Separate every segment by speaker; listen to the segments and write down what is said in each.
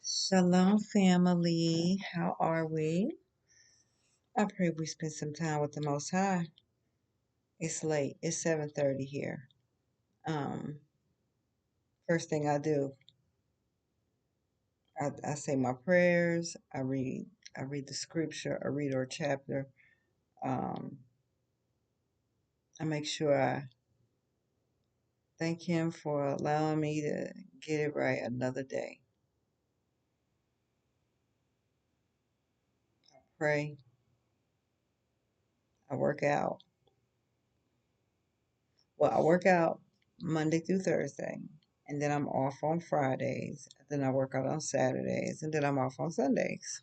Speaker 1: Shalom, family. How are we? I pray we spend some time with the Most High. It's late. It's 7:30 here. Um, First thing I do, I say my prayers. I read the scripture. I read our chapter. Um, I make sure I thank Him for allowing me to get it right another day. Pray. I work out. Well, I work out Monday through Thursday, and then I'm off on Fridays. Then I work out on Saturdays, and then I'm off on Sundays.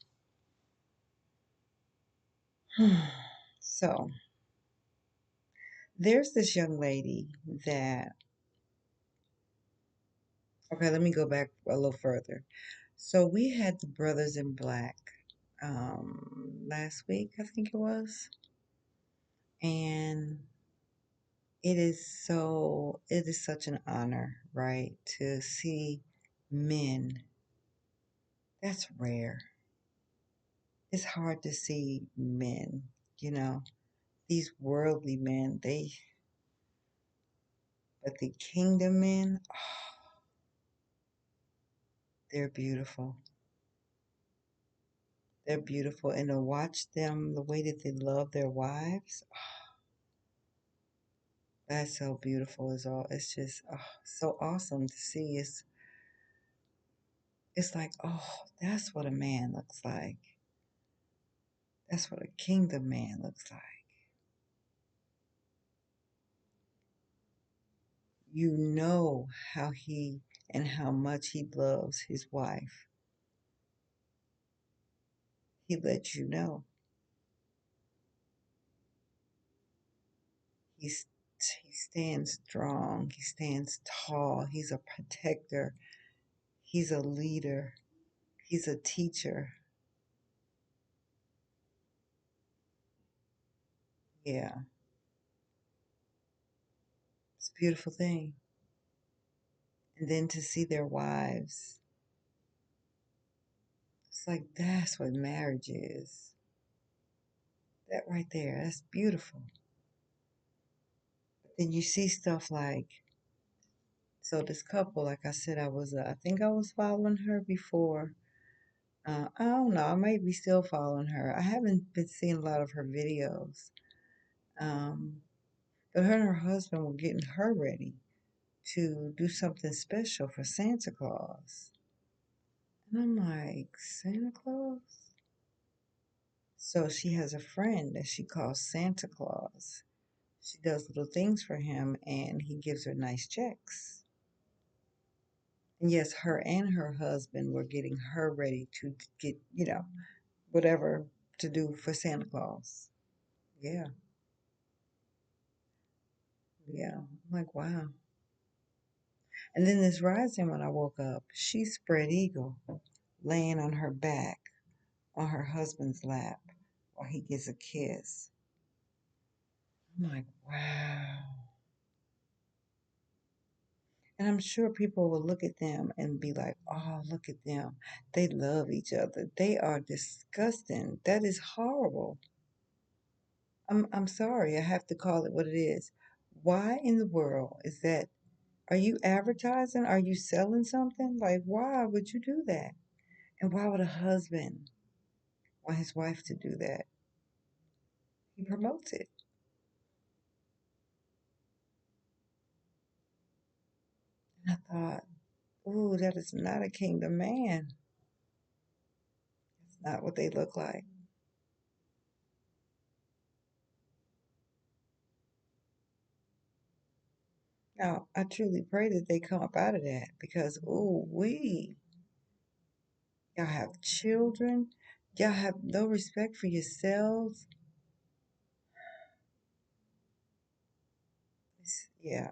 Speaker 1: So there's this young lady that, okay, let me go back a little further. So we had the Brothers in Black last week, I think it was, and it is such an honor, right, to see men. That's rare. It's hard to see men, you know, these worldly men, but the kingdom men, oh, they're beautiful. They're beautiful. And to watch them, the way that they love their wives, oh, that's so beautiful as all. It's just so awesome to see. It's like, oh, that's what a man looks like. That's what a kingdom man looks like. You know how he and how much he loves his wife. He lets you know. He's he stands strong. He stands tall. He's a protector. He's a leader. He's a teacher. Yeah, it's a beautiful thing. And then to see their wives, it's like that's what marriage is. That right there, that's beautiful. But then you see stuff like, so this couple, like I said, I think I was following her before. I don't know, I might be still following her. I haven't been seeing a lot of her videos. Um, but her and her husband were getting her ready to do something special for Santa Claus. And I'm like, Santa Claus? So she has a friend that she calls Santa Claus. She does little things for him and he gives her nice checks. And yes, her and her husband were getting her ready to get, whatever to do for Santa Claus. Yeah, yeah. I'm like, wow. And then this rising when I woke up, she's spread eagle, laying on her back on her husband's lap while he gets a kiss. I'm like, wow. And I'm sure people will look at them and be like, oh, look at them. They love each other. They are disgusting. That is horrible. I'm sorry. I have to call it what it is. Why in the world is that? Are you advertising? Are you selling something? Like, why would you do that? And why would a husband want his wife to do that? He promotes it. And I thought, ooh, that is not a kingdom man. It's not what they look like. Now, I truly pray that they come up out of that because, ooh, y'all have children, y'all have no respect for yourselves. Yeah.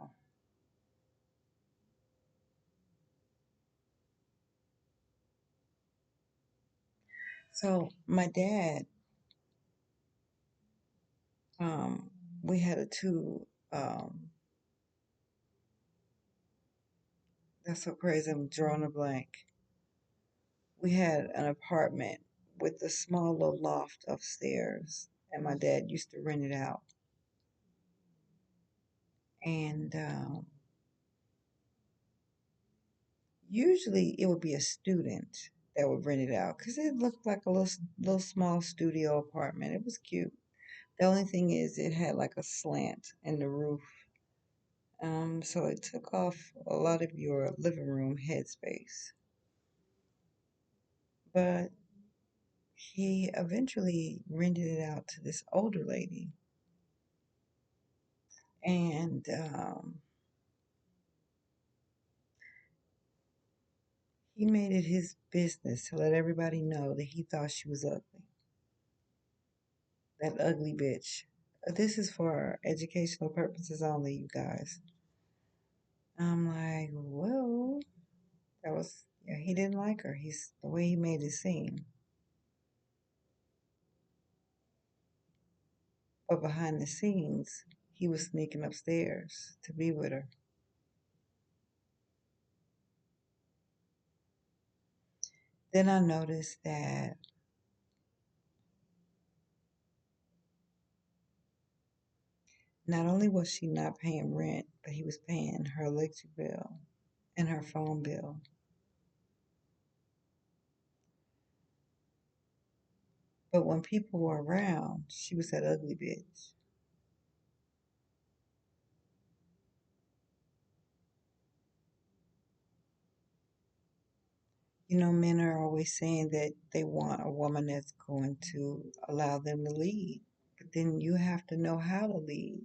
Speaker 1: So my dad, um, we had a two. That's so crazy. I'm drawing a blank. We had an apartment with a small little loft upstairs, and my dad used to rent it out. And usually it would be a student that would rent it out because it looked like a little small studio apartment. It was cute. The only thing is, it had like a slant in the roof, so it took off a lot of your living room headspace. But he eventually rented it out to this older lady, and he made it his business to let everybody know that he thought she was ugly. That ugly bitch. This is for educational purposes only, you guys. I'm like, well, that was, yeah, he didn't like her. He's the way he made it seem. But behind the scenes, he was sneaking upstairs to be with her. Then I noticed that not only was she not paying rent, but he was paying her electric bill and her phone bill. But when people were around, she was that ugly bitch. You know, men are always saying that they want a woman that's going to allow them to lead. But then you have to know how to lead.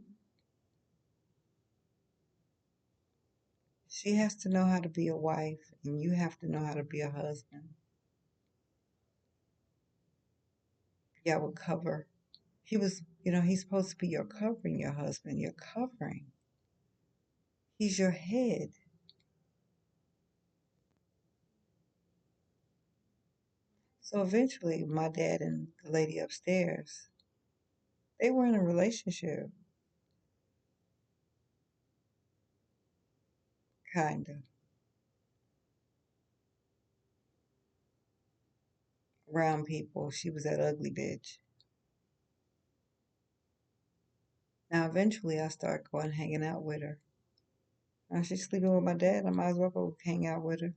Speaker 1: She has to know how to be a wife, and you have to know how to be a husband. Y'all would cover. He was, he's supposed to be your covering, your husband, your covering. He's your head. So eventually, my dad and the lady upstairs, they were in a relationship, kind of, around people. She was that ugly bitch. Now, eventually, I started going hanging out with her. Now she's sleeping with my dad. I might as well go hang out with her.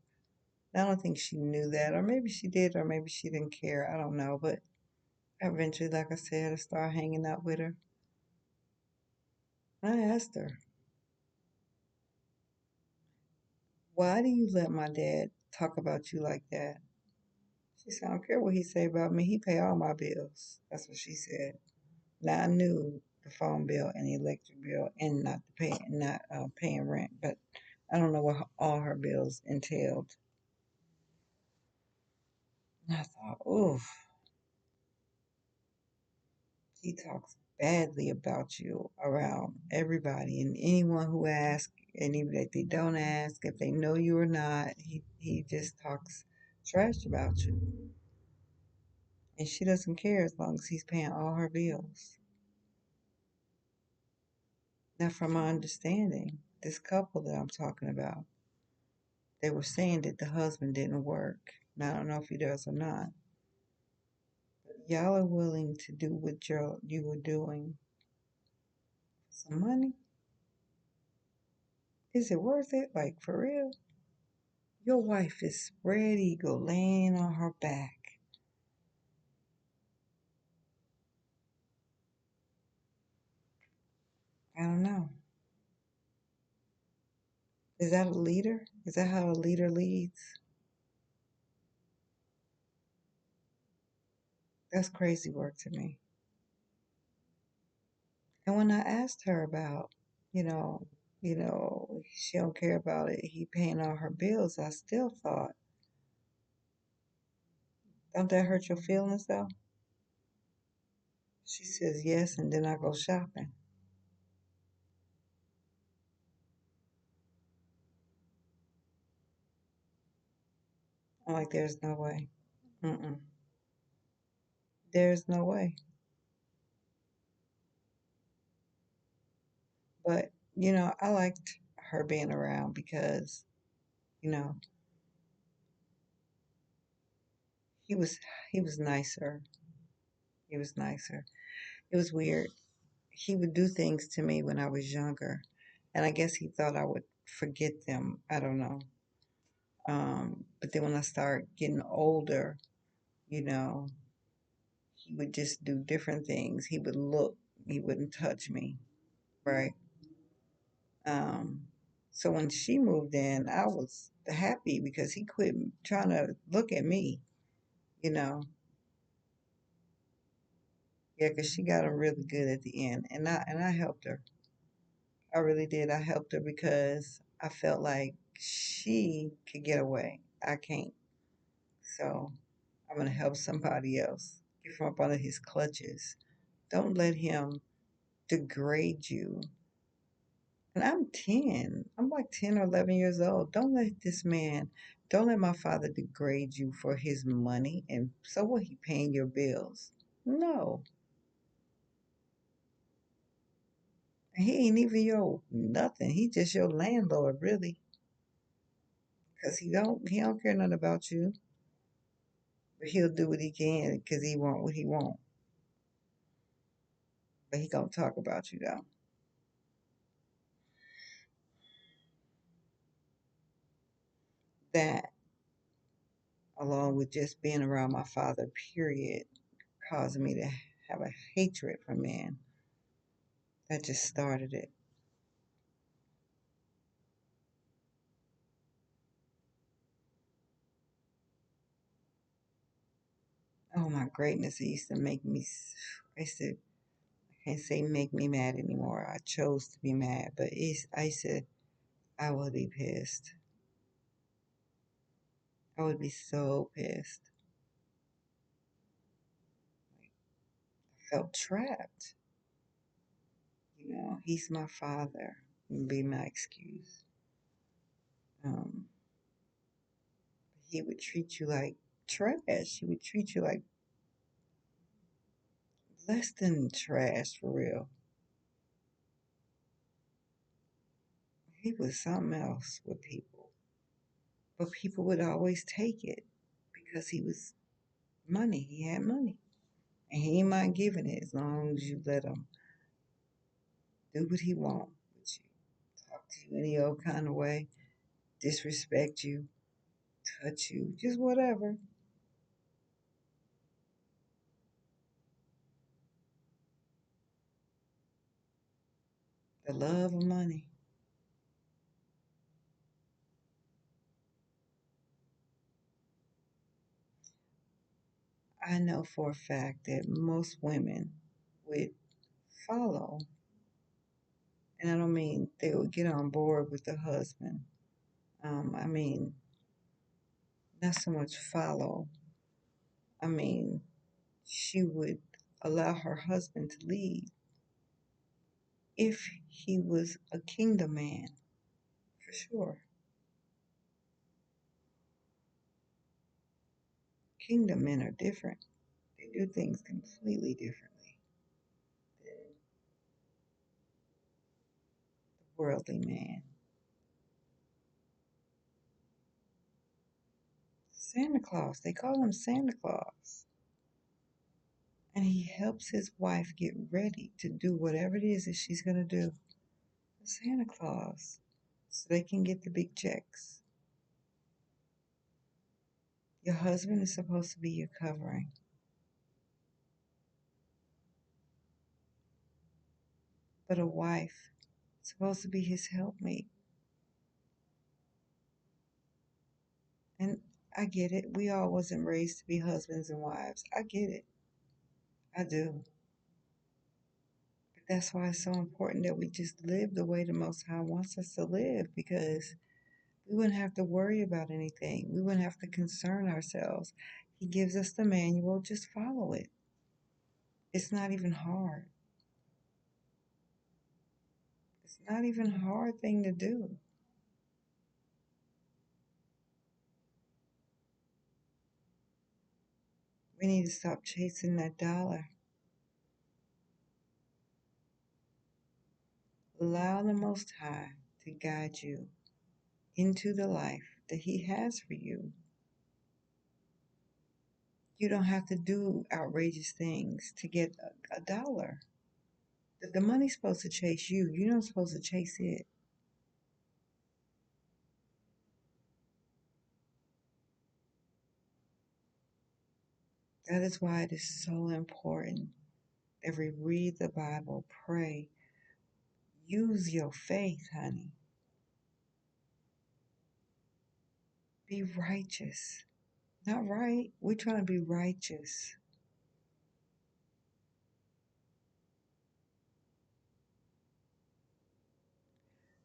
Speaker 1: I don't think she knew that, or maybe she did, or maybe she didn't care. I don't know. But eventually, like I said, I started hanging out with her. I asked her, "Why do you let my dad talk about you like that?" She said, "I don't care what he say about me. He pay all my bills." That's what she said. Now I knew the phone bill and the electric bill, and not paying rent, but I don't know what all her bills entailed. And I thought, oof, he talks badly about you around everybody and anyone who asks, and even if they don't ask, if they know you or not, he just talks trash about you. And she doesn't care as long as he's paying all her bills. Now, from my understanding, this couple that I'm talking about, they were saying that the husband didn't work. Now, I don't know if he does or not. But y'all are willing to do what you were doing for some money? Is it worth it? Like, for real? Your wife is spread eagle laying on her back. I don't know. Is that a leader? Is that how a leader leads? That's crazy work to me. And when I asked her about, you know, she don't care about it, he paying all her bills, I still thought, don't that hurt your feelings though? She says yes, and then I go shopping. I'm like, there's no way. Mm-mm. There's no way. But, I liked her being around because, you know, He was he was nicer. He was nicer. It was weird. He would do things to me when I was younger, and I guess he thought I would forget them. I don't know. But then when I started getting older, you know, he would just do different things. He would look. He wouldn't touch me, right? Um, so when she moved in, I was happy because he quit trying to look at me, you know. Yeah, because she got him really good at the end, and I helped her. I really did. I helped her because I felt like she could get away. I can't. So I'm gonna help somebody else. Get from up under his clutches. Don't let him degrade you. And I'm 10. I'm like 10 or 11 years old. Don't let my father degrade you for his money. And so what, he paying your bills? No. He ain't even your nothing. He just your landlord, really. Because he don't care nothing about you. But he'll do what he can because he want what he want. But he gonna talk about you though. That, along with just being around my father, period, caused me to have a hatred for men. That just started it. Oh my greatness! It used to make me. I used to. I can't say make me mad anymore. I chose to be mad, but I said I would be pissed. I would be so pissed. I felt trapped. He's my father. Be my excuse. Um, he would treat you like trash. He would treat you like less than trash for real. He was something else with people. But people would always take it because he was money. He had money. And he ain't mind giving it as long as you let him do what he want with you. Talk to you any old kind of way, disrespect you, touch you, just whatever. The love of money. I know for a fact that most women would follow, and I don't mean they would get on board with the husband. I mean, not so much follow. I mean, she would allow her husband to lead if he was a kingdom man, for sure. Kingdom men are different. They do things completely differently than the worldly man. Santa Claus, they call him Santa Claus. And he helps his wife get ready to do whatever it is that she's going to do. Santa Claus. So they can get the big checks. Your husband is supposed to be your covering, but a wife is supposed to be his helpmate. And I get it. We all wasn't raised to be husbands and wives. I get it. I do. But that's why it's so important that we just live the way the Most High wants us to live, because we wouldn't have to worry about anything. We wouldn't have to concern ourselves. He gives us the manual, just follow it. It's not even hard. It's not even a hard thing to do. We need to stop chasing that dollar. Allow the Most High to guide you into the life that He has for you. You don't have to do outrageous things to get a dollar. The money's supposed to chase you. You're not supposed to chase it. That is why it is so important that we read the Bible, pray, use your faith, honey. Be righteous. Not right. We're trying to be righteous.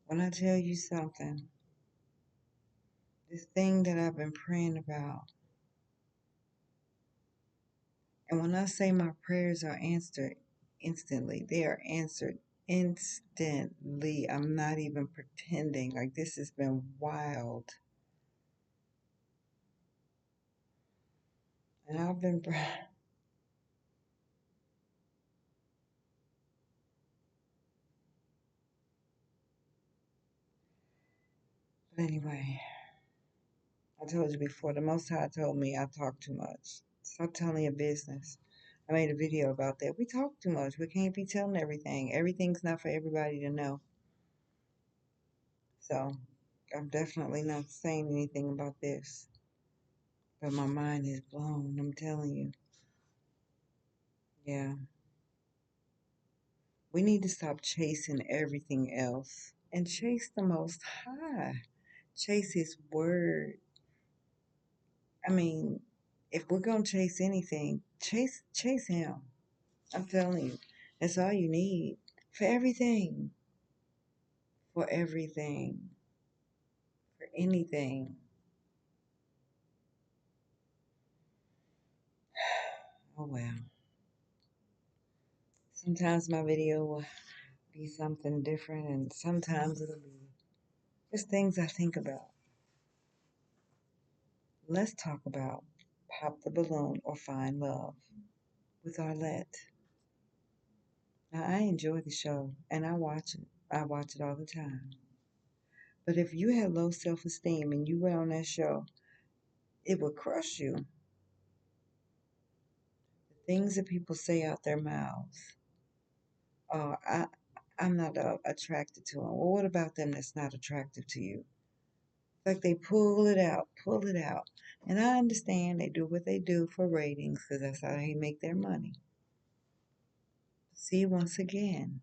Speaker 1: When I tell you something, this thing that I've been praying about, and when I say my prayers are answered instantly, they are answered instantly. I'm not even pretending. Like, this has been wild. And I've been, but anyway, I told you before, the Most High told me I talk too much. Stop telling your business. I made a video about that. We talk too much. We can't be telling everything. Everything's not for everybody to know. So I'm definitely not saying anything about this. But my mind is blown, I'm telling you. Yeah. We need to stop chasing everything else and chase the Most High. Chase His Word. I mean, if we're gonna chase anything, chase Him. I'm telling you, that's all you need for everything, for everything, for anything. Oh well. Sometimes my video will be something different, and sometimes it'll be just things I think about. Let's talk about Pop the Balloon or Find Love with Arlette. Now, I enjoy the show and I watch it. I watch it all the time. But if you had low self esteem and you went on that show, it would crush you. The things that people say out their mouths. Oh, I'm not attracted to them. Well, what about them that's not attractive to you? Like they pull it out, pull it out. And I understand they do what they do for ratings because that's how they make their money. See, once again,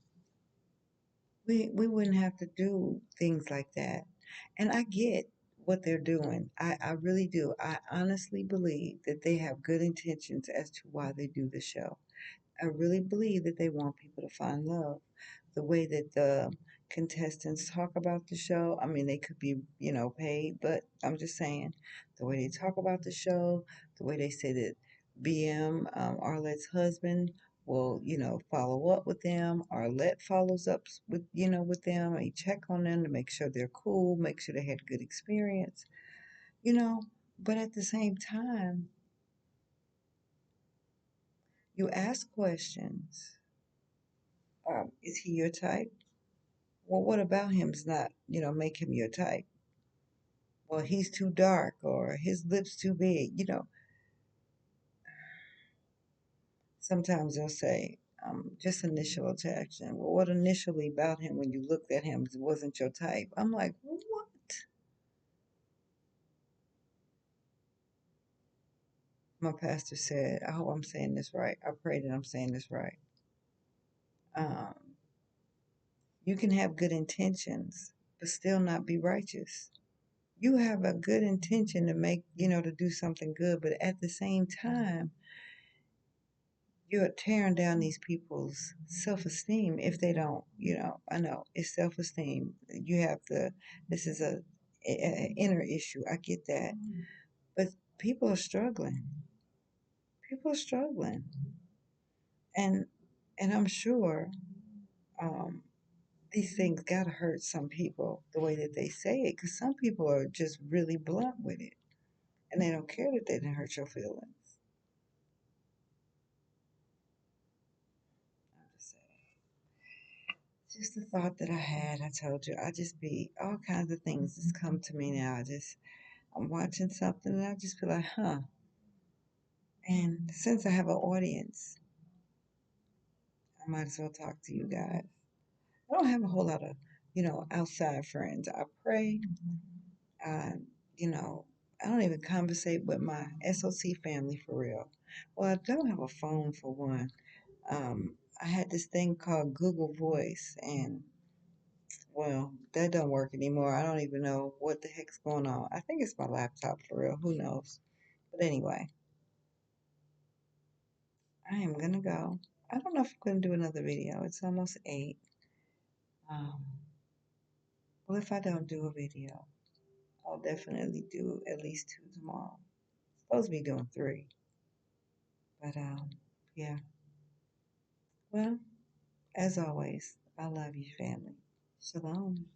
Speaker 1: we wouldn't have to do things like that. And I get what they're doing. I really do. I honestly believe that they have good intentions as to why they do the show. I really believe that they want people to find love. The way that the contestants talk about the show, I mean, they could be, paid, but I'm just saying, the way they talk about the show, the way they say that BM, Arlette's husband, will, follow up with them. Arlette follows up with, with them. He check on them to make sure they're cool, make sure they had good experience, you know. But at the same time, you ask questions. Is he your type? Well, what about him does not, make him your type? Well, he's too dark or his lips too big. Sometimes they'll say, just initial attraction. Well, what initially about him when you looked at him wasn't your type? I'm like, what? My pastor said, I hope I'm saying this right. I pray that I'm saying this right. Um, you can have good intentions, but still not be righteous. You have a good intention to make, to do something good, but at the same time, you're tearing down these people's self-esteem if they don't, I know it's self-esteem. You have to, this is a inner issue. I get that. But people are struggling. People are struggling. And and I'm sure um, these things gotta hurt some people the way that they say it, because some people are just really blunt with it, and they don't care that they didn't hurt your feelings. I'm just saying. Just a thought that I had. I told you, I just be all kinds of things just come to me now. I'm watching something and I just feel like, huh. And since I have an audience, I might as well talk to you guys. I don't have a whole lot of, outside friends. I pray. I, you know, I don't even conversate with my SOC family for real. Well, I don't have a phone for one. I had this thing called Google Voice, and well, that don't work anymore. I don't even know what the heck's going on. I think it's my laptop for real. Who knows? But anyway, I am gonna go. I don't know if I'm gonna do another video. It's almost 8. Um, well, if I don't do a video, I'll definitely do at least 2 tomorrow. Supposed to be doing 3, but yeah. Well, as always, I love you, family. Shalom.